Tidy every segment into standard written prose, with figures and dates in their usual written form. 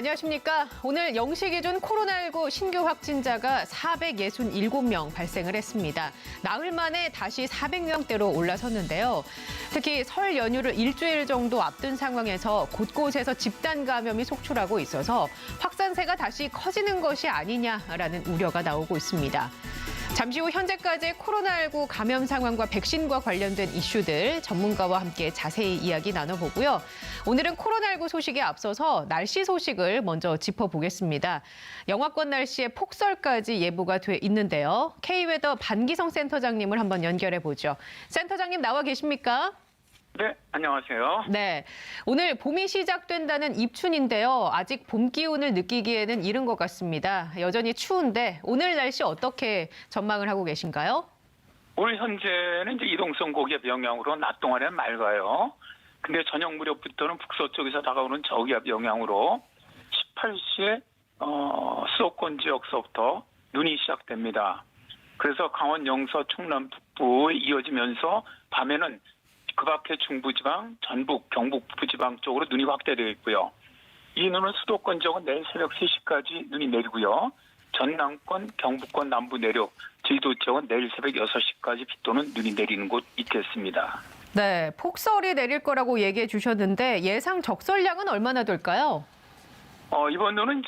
안녕하십니까. 오늘 0시 기준 코로나19 신규 확진자가 467명 발생을 했습니다. 나흘 만에 다시 400명대로 올라섰는데요. 특히 설 연휴를 일주일 정도 앞둔 상황에서 곳곳에서 집단 감염이 속출하고 있어서 확산세가 다시 커지는 것이 아니냐라는 우려가 나오고 있습니다. 잠시 후 현재까지의 코로나19 감염 상황과 백신과 관련된 이슈들 전문가와 함께 자세히 이야기 나눠보고요. 오늘은 코로나19 소식에 앞서서 날씨 소식을 먼저 짚어보겠습니다. 영하권 날씨에 폭설까지 예보가 돼 있는데요. K웨더 반기성 센터장님을 한번 연결해보죠. 센터장님 나와 계십니까? 네, 안녕하세요. 네, 오늘 봄이 시작된다는 입춘인데요. 아직 봄 기운을 느끼기에는 이른 것 같습니다. 여전히 추운데 오늘 날씨 어떻게 전망을 하고 계신가요? 오늘 현재는 이제 이동성 고기압 영향으로 낮 동안에는 맑아요. 근데 저녁 무렵부터는 북서쪽에서 다가오는 저기압 영향으로 18시에 수도권 지역서부터 눈이 시작됩니다. 그래서 강원 영서 충남 북부에 이어지면서 밤에는 그 밖에 중부지방, 전북, 경북 북부지방 쪽으로 눈이 확대되어 있고요. 이 눈은 수도권 지역은 내일 새벽 3시까지 눈이 내리고요. 전남권, 경북권 남부 내륙, 제주도 지역은 내일 새벽 6시까지 비 또는 눈이 내리는 곳 있겠습니다. 네, 폭설이 내릴 거라고 얘기해 주셨는데 예상 적설량은 얼마나 될까요? 이번 눈은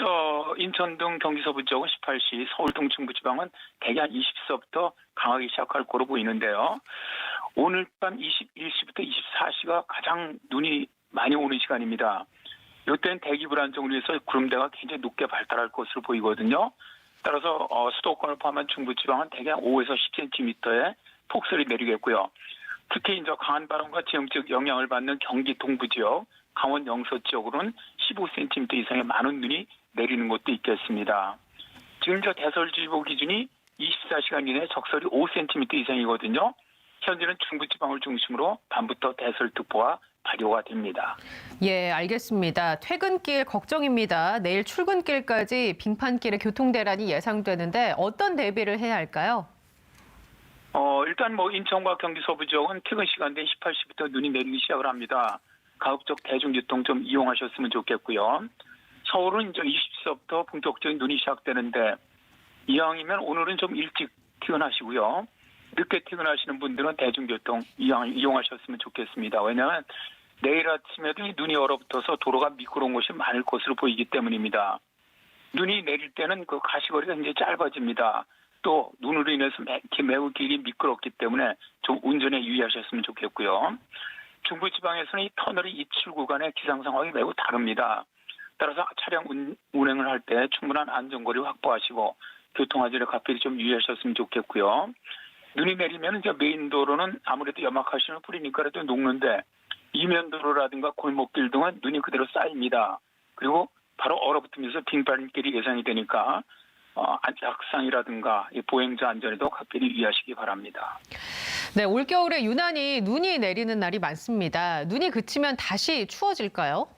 인천 등 경기 서부 지역은 18시, 서울 등 중부지방은 대개 한 20시부터 강하게 시작할 거로 보이는데요. 오늘 밤 21시부터 24시가 가장 눈이 많이 오는 시간입니다. 이때는 대기 불안 정으로 해서 구름대가 굉장히 높게 발달할 것으로 보이거든요. 따라서 수도권을 포함한 중부지방은 대개 5에서 10cm의 폭설이 내리겠고요. 특히 이제 강한 바람과 지형적 영향을 받는 경기 동부 지역, 강원 영서 지역으로는 15cm 이상의 많은 눈이 내리는 곳도 있겠습니다. 지금 대설주의보 기준이 24시간 이내에 적설이 5cm 이상이거든요. 현재는 중부지방을 중심으로 밤부터 대설특보가 발효가 됩니다. 예, 알겠습니다. 퇴근길 걱정입니다. 내일 출근길까지 빙판길의 교통대란이 예상되는데 어떤 대비를 해야 할까요? 일단 인천과 경기 서부 지역은 퇴근 시간대 18시부터 눈이 내리기 시작을 합니다. 가급적 대중교통 좀 이용하셨으면 좋겠고요. 서울은 이제 20시부터 본격적인 눈이 시작되는데 이왕이면 오늘은 좀 일찍 퇴근하시고요. 늦게 퇴근하시는 분들은 대중교통 이용하셨으면 좋겠습니다. 왜냐하면 내일 아침에도 눈이 얼어붙어서 도로가 미끄러운 곳이 많을 것으로 보이기 때문입니다. 눈이 내릴 때는 그 가시거리가 굉장히 짧아집니다. 또 눈으로 인해서 매우 길이 미끄럽기 때문에 좀 운전에 유의하셨으면 좋겠고요. 중부지방에서는 이 터널의 이출 구간의 기상 상황이 매우 다릅니다. 따라서 차량 운행을 할 때 충분한 안전거리 확보하시고 교통안전에 각별히 좀 유의하셨으면 좋겠고요. 눈이 내리면 이제 메인 도로는 아무래도 염화칼슘을 뿌리니까라도 녹는데 이면도로라든가 골목길 등은 눈이 그대로 쌓입니다. 그리고 바로 얼어붙으면서 빙판길이 예상이 되니까 약상이라든가 보행자 안전에도 각별히 유의하시기 바랍니다. 네, 올겨울에 유난히 눈이 내리는 날이 많습니다. 눈이 그치면 다시 추워질까요?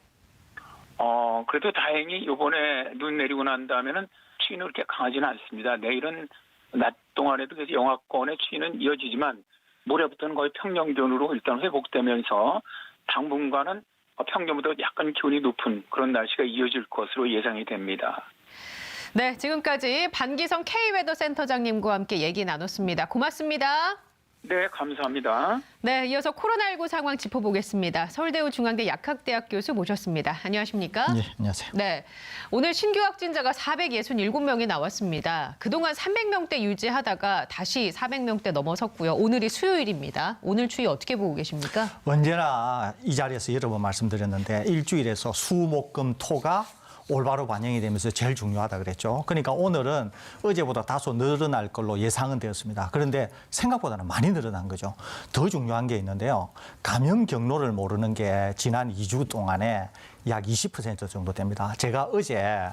그래도 다행히 이번에 눈 내리고 난 다음에는 추위는 그렇게 강하지는 않습니다. 내일은 낮 동안에도 계속 영하권의 추위는 이어지지만 모레부터는 거의 평년 기온으로 일단 회복되면서 당분간은 평년보다 약간 기온이 높은 그런 날씨가 이어질 것으로 예상이 됩니다. 네, 지금까지 반기성 K웨더 센터장님과 함께 얘기 나눴습니다. 고맙습니다. 네, 감사합니다. 네, 이어서 코로나19 상황 짚어보겠습니다. 서울대우 중앙대 약학대학 교수 모셨습니다. 안녕하십니까? 네, 안녕하세요. 네, 오늘 신규 확진자가 467명이 나왔습니다. 그동안 300명대 유지하다가 다시 400명대 넘어섰고요. 오늘이 수요일입니다. 오늘 추이 어떻게 보고 계십니까? 언제나 이 자리에서 여러 번 말씀드렸는데 일주일에서 수, 목, 금, 토가 올바로 반영이 되면서 제일 중요하다 그랬죠. 그러니까 오늘은 어제보다 다소 늘어날 걸로 예상은 되었습니다. 그런데 생각보다는 많이 늘어난 거죠. 더 중요한 게 있는데요. 감염 경로를 모르는 게 지난 2주 동안에 약 20% 정도 됩니다. 제가 어제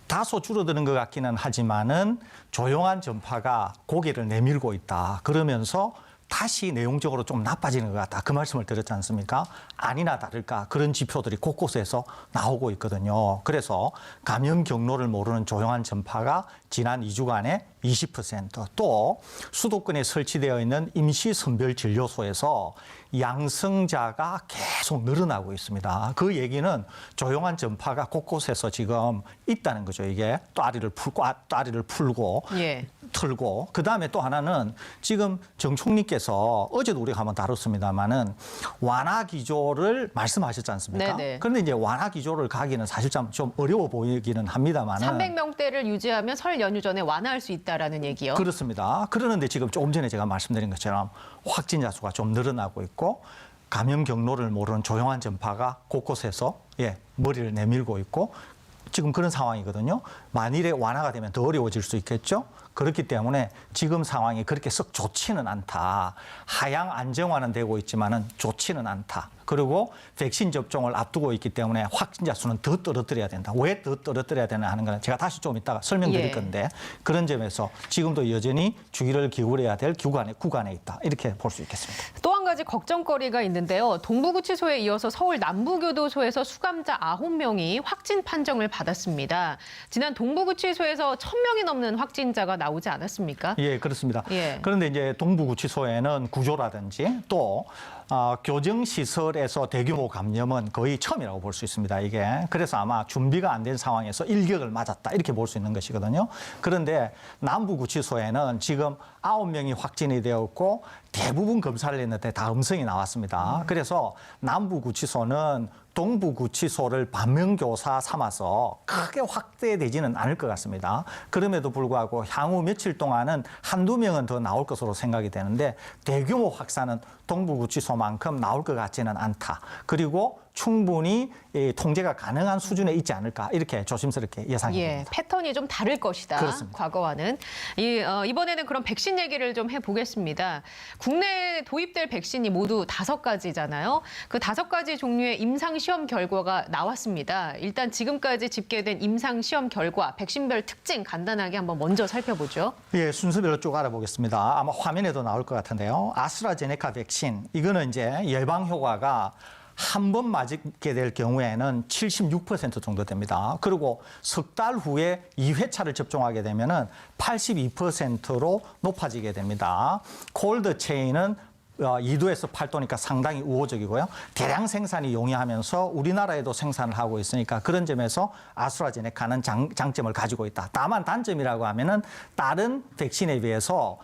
다소 줄어드는 것 같기는 하지만은 조용한 전파가 고개를 내밀고 있다. 그러면서 다시 내용적으로 좀 나빠지는 것 같다. 그 말씀을 드렸지 않습니까? 아니나 다를까 그런 지표들이 곳곳에서 나오고 있거든요. 그래서 감염 경로를 모르는 조용한 전파가 지난 2주간에 20%, 또 수도권에 설치되어 있는 임시 선별 진료소에서 양성자가 계속 늘어나고 있습니다. 그 얘기는 조용한 전파가 곳곳에서 지금 있다는 거죠. 이게 또아리를 풀고 예. 틀고, 그다음에 또 하나는 지금 정 총리께서 어제도 우리가 한번 다뤘습니다마는 완화 기조를 말씀하셨지 않습니까? 네네. 그런데 이제 완화 기조를 가기는 사실 좀 어려워 보이기는 합니다만은 300명대를 유지하면 설 연휴 전에 완화할 수 있다라는 얘기요. 그렇습니다. 그러는데 지금 조금 전에 제가 말씀드린 것처럼 확진자 수가 좀 늘어나고 있고 감염 경로를 모르는 조용한 전파가 곳곳에서 머리를 내밀고 있고 지금 그런 상황이거든요. 만일에 완화가 되면 더 어려워질 수 있겠죠. 그렇기 때문에 지금 상황이 그렇게 썩 좋지는 않다. 하향 안정화는 되고 있지만은 좋지는 않다. 그리고 백신 접종을 앞두고 있기 때문에 확진자 수는 더 떨어뜨려야 된다. 왜 더 떨어뜨려야 되나 하는 건 제가 다시 좀 이따가 설명드릴 예. 건데 그런 점에서 지금도 여전히 주의를 기울여야 될 구간에 있다. 이렇게 볼 수 있겠습니다. 또 한 가지 걱정거리가 있는데요. 동부구치소에 이어서 서울 남부교도소에서 수감자 9명이 확진 판정을 받았습니다. 지난 동부구치소에서 1,000명이 넘는 확진자가 나오지 않았습니까? 예, 그렇습니다. 예. 그런데 이제 동부구치소에는 구조라든지 또 교정시설에서 대규모 감염은 거의 처음이라고 볼 수 있습니다. 이게 그래서 아마 준비가 안 된 상황에서 일격을 맞았다 이렇게 볼 수 있는 것이거든요. 그런데 남부구치소에는 지금 9명이 확진이 되었고 대부분 검사를 했는데 다 음성이 나왔습니다. 그래서 남부구치소는 동부구치소를 반면교사 삼아서 크게 확대되지는 않을 것 같습니다. 그럼에도 불구하고 향후 며칠 동안은 한두 명은 더 나올 것으로 생각이 되는데 대규모 확산은 동부구치소만큼 나올 것 같지는 않다. 그리고 충분히 통제가 가능한 수준에 있지 않을까 이렇게 조심스럽게 예상이 예, 됩니다. 패턴이 좀 다를 것이다. 그렇습니다. 과거와는. 이번에는 그럼 백신 얘기를 좀 해보겠습니다. 국내에 도입될 백신이 모두 5가지잖아요. 그 5가지 종류의 임상시험 결과가 나왔습니다. 일단 지금까지 집계된 임상시험 결과, 백신별 특징 간단하게 한번 먼저 살펴보죠. 예, 순서별로 쭉 알아보겠습니다. 아마 화면에도 나올 것 같은데요. 아스트라제네카 백신, 이거는 이제 예방 효과가 한 번 맞게 될 경우에는 76% 정도 됩니다. 그리고 석 달 후에 2회차를 접종하게 되면은 82%로 높아지게 됩니다. 콜드 체인은 2도에서 8도니까 상당히 우호적이고요. 대량 생산이 용이하면서 우리나라에도 생산을 하고 있으니까 그런 점에서 아스트라제네카는 장점을 가지고 있다. 다만 단점이라고 하면은 다른 백신에 비해서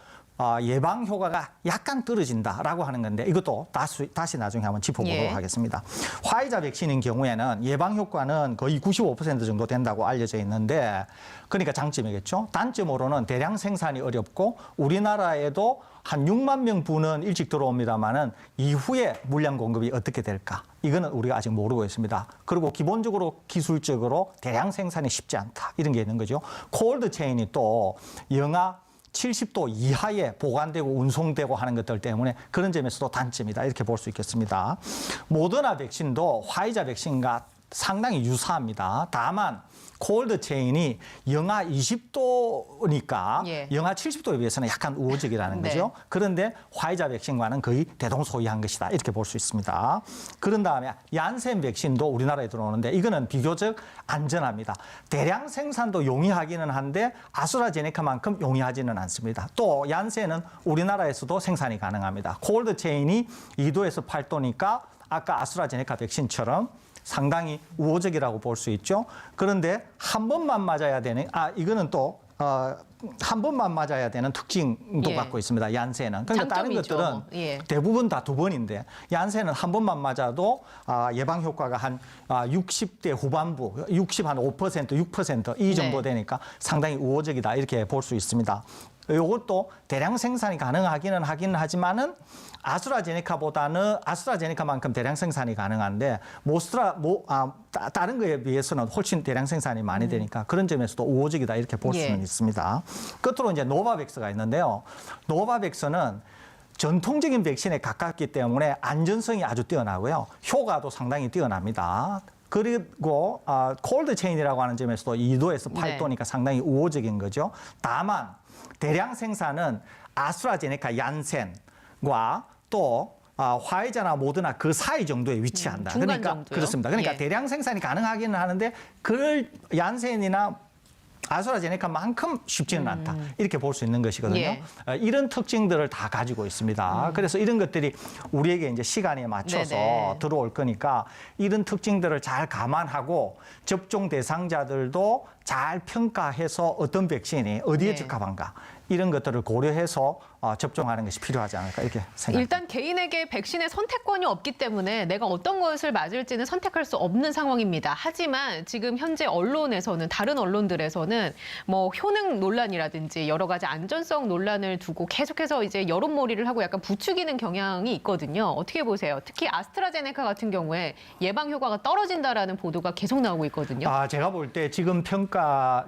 예방 효과가 약간 떨어진다라고 하는 건데 이것도 다시 나중에 한번 짚어보도록 예. 하겠습니다. 화이자 백신인 경우에는 예방 효과는 거의 95% 정도 된다고 알려져 있는데 그러니까 장점이겠죠. 단점으로는 대량 생산이 어렵고 우리나라에도 한 6만 명분은 일찍 들어옵니다만은 이후에 물량 공급이 어떻게 될까? 이거는 우리가 아직 모르고 있습니다. 그리고 기본적으로 기술적으로 대량 생산이 쉽지 않다. 이런 게 있는 거죠. 콜드 체인이 또 영하 70도 이하에 보관되고 운송되고 하는 것들 때문에 그런 점에서도 단점이다. 이렇게 볼 수 있겠습니다. 모더나 백신도 화이자 백신과 상당히 유사합니다. 다만 콜드 체인이 영하 20도니까 예. 영하 70도에 비해서는 약간 우호적이라는 네. 거죠. 그런데 화이자 백신과는 거의 대동소이한 것이다. 이렇게 볼 수 있습니다. 그런 다음에 얀센 백신도 우리나라에 들어오는데 이거는 비교적 안전합니다. 대량 생산도 용이하기는 한데 아스트라제네카만큼 용이하지는 않습니다. 또 얀센은 우리나라에서도 생산이 가능합니다. 콜드 체인이 2도에서 8도니까 아까 아스트라제네카 백신처럼 상당히 우호적이라고 볼 수 있죠. 그런데 한 번만 맞아야 되는, 이거는 또, 한 번만 맞아야 되는 특징도 예. 갖고 있습니다. 얀센은. 그러니까 다른 장점이죠. 것들은 예. 대부분 다 2번인데 얀센은 한 번만 맞아도 예방 효과가 한 60대 후반부, 60한 5%, 6% 이 정도 네. 되니까 상당히 우호적이다 이렇게 볼 수 있습니다. 이것도 대량 생산이 가능하기는 하지만은 아스트라제네카만큼 대량 생산이 가능한데 다른 거에 비해서는 훨씬 대량 생산이 많이 되니까 그런 점에서도 우호적이다 이렇게 볼 수는 예. 있습니다. 끝으로 이제 노바백스가 있는데요. 노바백스는 전통적인 백신에 가깝기 때문에 안전성이 아주 뛰어나고요. 효과도 상당히 뛰어납니다. 그리고 콜드 체인이라고 하는 점에서도 2도에서 8도니까 상당히 우호적인 거죠. 다만 대량 생산은 아스트라제네카, 얀센 백신과 또 화이자나 모더나 그 사이 정도에 위치한다. 중간 그러니까 정도요? 그렇습니다. 그러니까 예. 대량 생산이 가능하기는 하는데 그걸 얀센이나 아스트라제네카만큼 쉽지는 않다. 이렇게 볼 수 있는 것이거든요. 예. 이런 특징들을 다 가지고 있습니다. 그래서 이런 것들이 우리에게 이제 시간에 맞춰서 네네. 들어올 거니까 이런 특징들을 잘 감안하고 접종 대상자들도 잘 평가해서 어떤 백신이 어디에 네. 적합한가 이런 것들을 고려해서 접종하는 것이 필요하지 않을까 이렇게 생각합니다. 일단 개인에게 백신의 선택권이 없기 때문에 내가 어떤 것을 맞을지는 선택할 수 없는 상황입니다. 하지만 지금 현재 언론에서는 다른 언론들에서는 뭐 효능 논란이라든지 여러 가지 안전성 논란을 두고 계속해서 이제 여론몰이를 하고 약간 부추기는 경향이 있거든요. 어떻게 보세요? 특히 아스트라제네카 같은 경우에 예방 효과가 떨어진다라는 보도가 계속 나오고 있거든요. 제가 볼 때 지금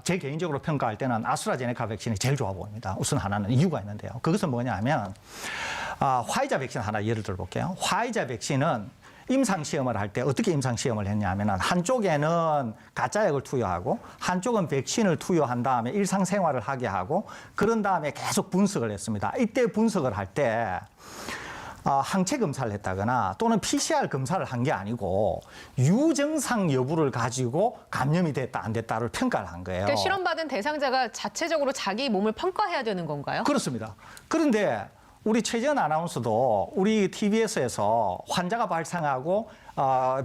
제 개인적으로 평가할 때는 아스트라제네카 백신이 제일 좋아 보입니다. 우선 하나는 이유가 있는데요. 그것은 뭐냐면 화이자 백신 하나 예를 들어볼게요. 화이자 백신은 임상시험을 할 때 어떻게 임상시험을 했냐면 한쪽에는 가짜약을 투여하고 한쪽은 백신을 투여한 다음에 일상생활을 하게 하고 그런 다음에 계속 분석을 했습니다. 이때 분석을 할 때 항체 검사를 했다거나 또는 PCR 검사를 한 게 아니고 유증상 여부를 가지고 감염이 됐다 안 됐다를 평가를 한 거예요. 그러니까 실험받은 대상자가 자체적으로 자기 몸을 평가해야 되는 건가요? 그렇습니다. 그런데 우리 최재현 아나운서도 우리 TBS에서 환자가 발생하고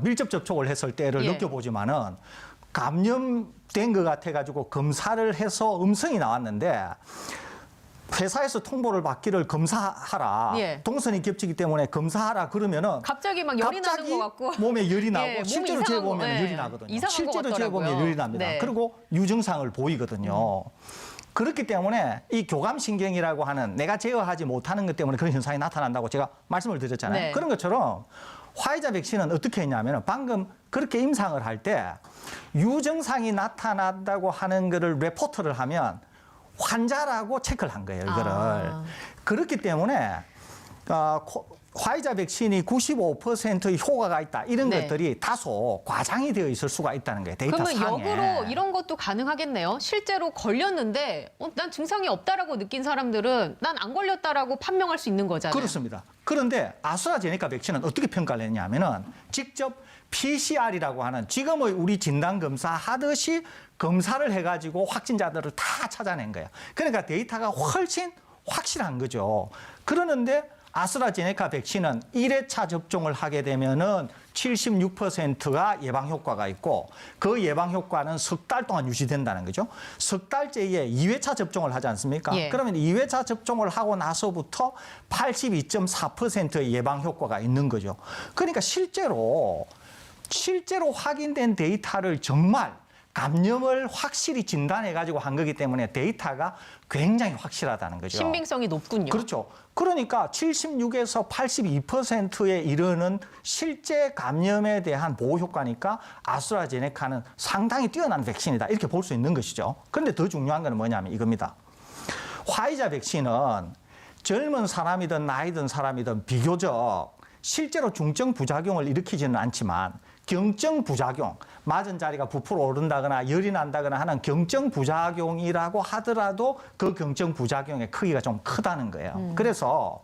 밀접 접촉을 했을 때를 예. 느껴보지만은 감염된 것 같아가지고 검사를 해서 음성이 나왔는데 회사에서 통보를 받기를 검사하라. 예. 동선이 겹치기 때문에 검사하라 그러면은 갑자기 막 열이 나는 것 같고. 몸에 열이 나고 예, 몸이 실제로 이상한 재보면 거, 예. 열이 나거든요. 이상한 실제로 것 재보면 같더라고요. 열이 납니다. 네. 그리고 유증상을 보이거든요. 그렇기 때문에 이 교감신경이라고 하는 내가 제어하지 못하는 것 때문에 그런 현상이 나타난다고 제가 말씀을 드렸잖아요. 네. 그런 것처럼 화이자 백신은 어떻게 했냐면 방금 그렇게 임상을 할 때 유증상이 나타난다고 하는 거를 레포트를 하면 환자라고 체크를 한 거예요, 이거를. 그렇기 때문에 화이자 백신이 95%의 효과가 있다. 이런 네. 것들이 다소 과장이 되어 있을 수가 있다는 거예요, 데이터상에. 그러면 역으로 이런 것도 가능하겠네요. 실제로 걸렸는데 난 증상이 없다라고 느낀 사람들은 난 안 걸렸다라고 판명할 수 있는 거잖아요. 그렇습니다. 그런데 아스트라제네카 백신은 어떻게 평가를 했냐면은 직접 PCR이라고 하는 지금의 우리 진단검사 하듯이 검사를 해가지고 확진자들을 다 찾아낸 거예요. 그러니까 데이터가 훨씬 확실한 거죠. 그러는데 아스트라제네카 백신은 1회차 접종을 하게 되면은 76%가 예방 효과가 있고 그 예방 효과는 석 달 동안 유지된다는 거죠. 석 달째에 2회차 접종을 하지 않습니까? 예. 그러면 2회차 접종을 하고 나서부터 82.4%의 예방 효과가 있는 거죠. 그러니까 실제로 확인된 데이터를 정말 감염을 확실히 진단해가지고 한 거기 때문에 데이터가 굉장히 확실하다는 거죠. 신빙성이 높군요. 그렇죠. 그러니까 76에서 82%에 이르는 실제 감염에 대한 보호 효과니까 아스트라제네카는 상당히 뛰어난 백신이다. 이렇게 볼 수 있는 것이죠. 그런데 더 중요한 건 뭐냐면 이겁니다. 화이자 백신은 젊은 사람이든 나이 든 사람이든 비교적 실제로 중증 부작용을 일으키지는 않지만 경증 부작용, 맞은 자리가 부풀어 오른다거나 열이 난다거나 하는 경증 부작용이라고 하더라도 그 경증 부작용의 크기가 좀 크다는 거예요. 그래서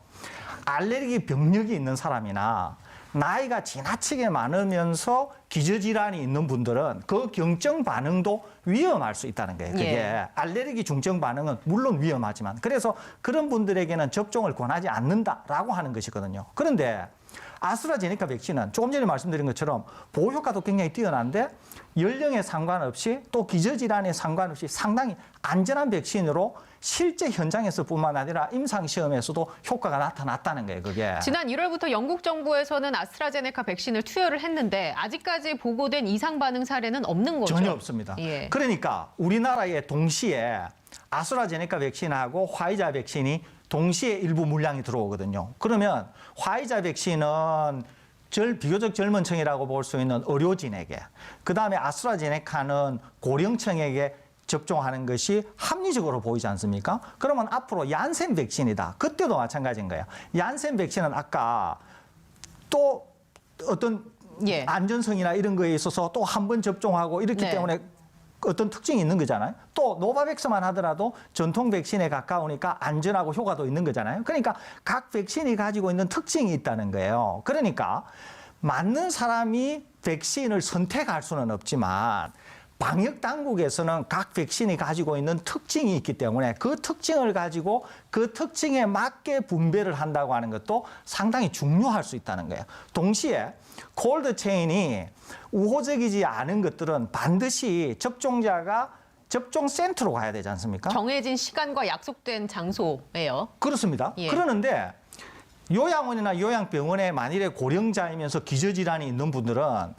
알레르기 병력이 있는 사람이나 나이가 지나치게 많으면서 기저질환이 있는 분들은 그 경증 반응도 위험할 수 있다는 거예요. 그게 예. 알레르기 중증 반응은 물론 위험하지만 그래서 그런 분들에게는 접종을 권하지 않는다라고 하는 것이거든요. 그런데 아스트라제네카 백신은 조금 전에 말씀드린 것처럼 보호 효과도 굉장히 뛰어난데 연령에 상관없이 또 기저질환에 상관없이 상당히 안전한 백신으로 실제 현장에서뿐만 아니라 임상시험에서도 효과가 나타났다는 거예요, 그게. 지난 1월부터 영국 정부에서는 아스트라제네카 백신을 투여를 했는데 아직까지 보고된 이상 반응 사례는 없는 거죠? 전혀 없습니다. 예. 그러니까 우리나라에 동시에 아스트라제네카 백신하고 화이자 백신이 동시에 일부 물량이 들어오거든요. 그러면 화이자 백신은 비교적 젊은 층이라고 볼 수 있는 의료진에게, 그다음에 아스트라제네카는 고령층에게 접종하는 것이 합리적으로 보이지 않습니까? 그러면 앞으로 얀센 백신이다. 그때도 마찬가지인 거예요. 얀센 백신은 아까 또 어떤 예. 안전성이나 이런 거에 있어서 또 한 번 접종하고 이렇기 네. 때문에 어떤 특징이 있는 거잖아요. 또 노바백스만 하더라도 전통 백신에 가까우니까 안전하고 효과도 있는 거잖아요. 그러니까 각 백신이 가지고 있는 특징이 있다는 거예요. 그러니까 맞는 사람이 백신을 선택할 수는 없지만 방역 당국에서는 각 백신이 가지고 있는 특징이 있기 때문에 그 특징을 가지고 그 특징에 맞게 분배를 한다고 하는 것도 상당히 중요할 수 있다는 거예요. 동시에 콜드 체인이 우호적이지 않은 것들은 반드시 접종자가 접종 센터로 가야 되지 않습니까? 정해진 시간과 약속된 장소예요. 그렇습니다. 예. 그러는데 요양원이나 요양병원에 만일에 고령자이면서 기저질환이 있는 분들은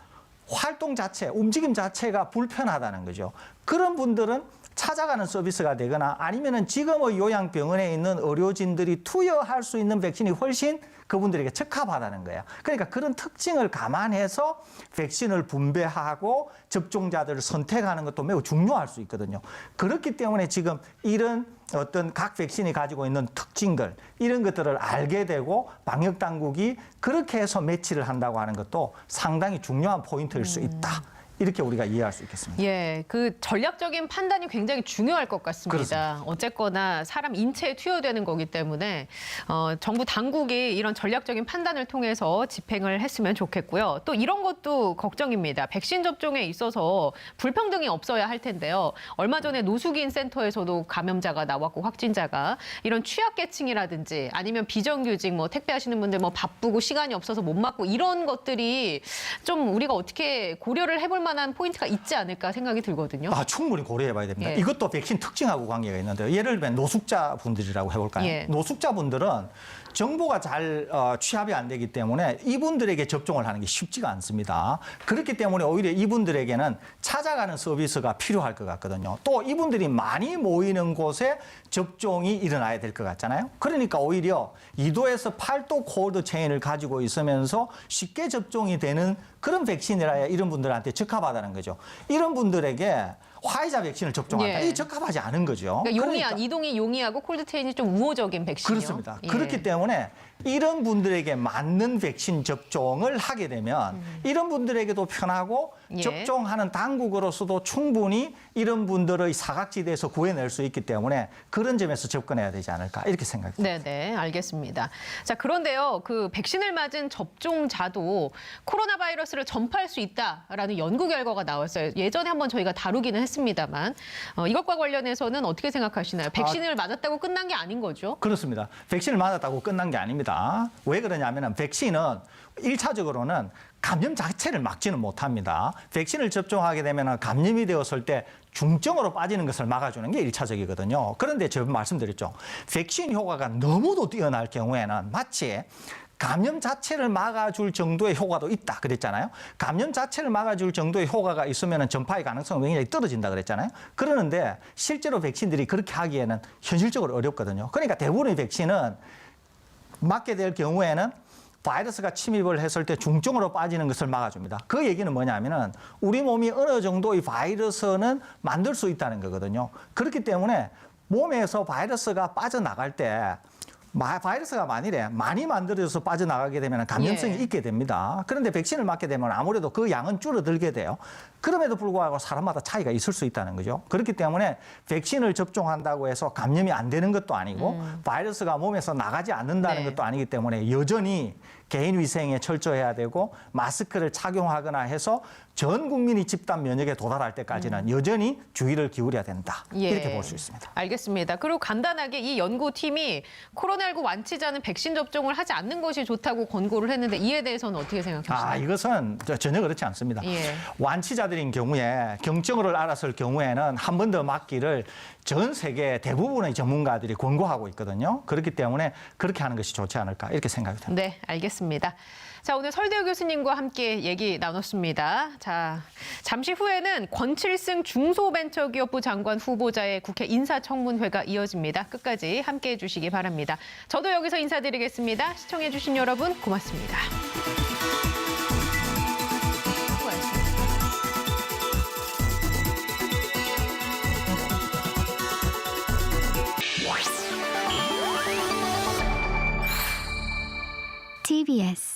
활동 자체, 움직임 자체가 불편하다는 거죠. 그런 분들은 찾아가는 서비스가 되거나 아니면은 지금의 요양병원에 있는 의료진들이 투여할 수 있는 백신이 훨씬 그분들에게 적합하다는 거예요. 그러니까 그런 특징을 감안해서 백신을 분배하고 접종자들을 선택하는 것도 매우 중요할 수 있거든요. 그렇기 때문에 지금 이런 어떤 각 백신이 가지고 있는 특징들 이런 것들을 알게 되고 방역 당국이 그렇게 해서 매치를 한다고 하는 것도 상당히 중요한 포인트일 수 있다. 이렇게 우리가 이해할 수 있겠습니다. 예, 그 전략적인 판단이 굉장히 중요할 것 같습니다. 그렇습니다. 어쨌거나 사람 인체에 투여되는 거기 때문에 정부 당국이 이런 전략적인 판단을 통해서 집행을 했으면 좋겠고요. 또 이런 것도 걱정입니다. 백신 접종에 있어서 불평등이 없어야 할 텐데요. 얼마 전에 노숙인 센터에서도 감염자가 나왔고 확진자가 이런 취약계층이라든지 아니면 비정규직 뭐 택배하시는 분들 뭐 바쁘고 시간이 없어서 못 맞고 이런 것들이 좀 우리가 어떻게 고려를 해볼 만한 포인트가 있지 않을까 생각이 들거든요. 충분히 고려해봐야 됩니다. 예. 이것도 백신 특징하고 관계가 있는데요. 예를 들면 노숙자 분들이라고 해볼까요? 예. 노숙자 분들은 정보가 잘 취합이 안 되기 때문에 이분들에게 접종을 하는 게 쉽지가 않습니다. 그렇기 때문에 오히려 이분들에게는 찾아가는 서비스가 필요할 것 같거든요. 또 이분들이 많이 모이는 곳에 접종이 일어나야 될 것 같잖아요. 그러니까 오히려 2도에서 8도 콜드 체인을 가지고 있으면서 쉽게 접종이 되는 그런 백신이라야 이런 분들한테 적합하다는 거죠. 이런 분들에게 화이자 백신을 접종한다. 예. 이게 적합하지 않은 거죠. 그러니까 이동이 용이하고 콜드체인이 좀 우호적인 백신이요. 그렇습니다. 예. 그렇기 때문에 이런 분들에게 맞는 백신 접종을 하게 되면 이런 분들에게도 편하고 예. 접종하는 당국으로서도 충분히 이런 분들의 사각지대에서 구해낼 수 있기 때문에 그런 점에서 접근해야 되지 않을까 이렇게 생각합니다. 네, 알겠습니다. 자, 그런데요, 그 백신을 맞은 접종자도 코로나 바이러스를 전파할 수 있다라는 연구 결과가 나왔어요. 예전에 한번 저희가 다루기는 했습니다만 이것과 관련해서는 어떻게 생각하시나요? 백신을 맞았다고 끝난 게 아닌 거죠? 그렇습니다. 백신을 맞았다고 끝난 게 아닙니다. 왜 그러냐면 백신은 1차적으로는 감염 자체를 막지는 못합니다. 백신을 접종하게 되면 감염이 되었을 때 중증으로 빠지는 것을 막아주는 게 1차적이거든요. 그런데 제가 말씀드렸죠. 백신 효과가 너무도 뛰어날 경우에는 마치 감염 자체를 막아줄 정도의 효과도 있다 그랬잖아요. 감염 자체를 막아줄 정도의 효과가 있으면 전파의 가능성이 굉장히 떨어진다 그랬잖아요. 그러는데 실제로 백신들이 그렇게 하기에는 현실적으로 어렵거든요. 그러니까 대부분의 백신은 맞게 될 경우에는 바이러스가 침입을 했을 때 중증으로 빠지는 것을 막아줍니다. 그 얘기는 뭐냐면은 우리 몸이 어느 정도의 바이러스는 만들 수 있다는 거거든요. 그렇기 때문에 몸에서 바이러스가 빠져나갈 때 바이러스가 만일에 많이 만들어져서 빠져나가게 되면 감염성이 예. 있게 됩니다. 그런데 백신을 맞게 되면 아무래도 그 양은 줄어들게 돼요. 그럼에도 불구하고 사람마다 차이가 있을 수 있다는 거죠. 그렇기 때문에 백신을 접종한다고 해서 감염이 안 되는 것도 아니고 바이러스가 몸에서 나가지 않는다는 네. 것도 아니기 때문에 여전히 개인 위생에 철저해야 되고 마스크를 착용하거나 해서 전 국민이 집단 면역에 도달할 때까지는 여전히 주의를 기울여야 된다. 예. 이렇게 볼 수 있습니다. 알겠습니다. 그리고 간단하게 이 연구팀이 코로나19 완치자는 백신 접종을 하지 않는 것이 좋다고 권고를 했는데 이에 대해서는 어떻게 생각하시나요? 이것은 전혀 그렇지 않습니다. 예. 완치자들인 경우에 경증을 알았을 경우에는 한 번 더 맞기를 전 세계 대부분의 전문가들이 권고하고 있거든요. 그렇기 때문에 그렇게 하는 것이 좋지 않을까 이렇게 생각이 듭니다. 네, 알겠습니다. 자, 오늘 설대우 교수님과 함께 얘기 나눴습니다. 자, 잠시 후에는 권칠승 중소벤처기업부 장관 후보자의 국회 인사청문회가 이어집니다. 끝까지 함께해 주시기 바랍니다. 저도 여기서 인사드리겠습니다. 시청해 주신 여러분 고맙습니다. TBS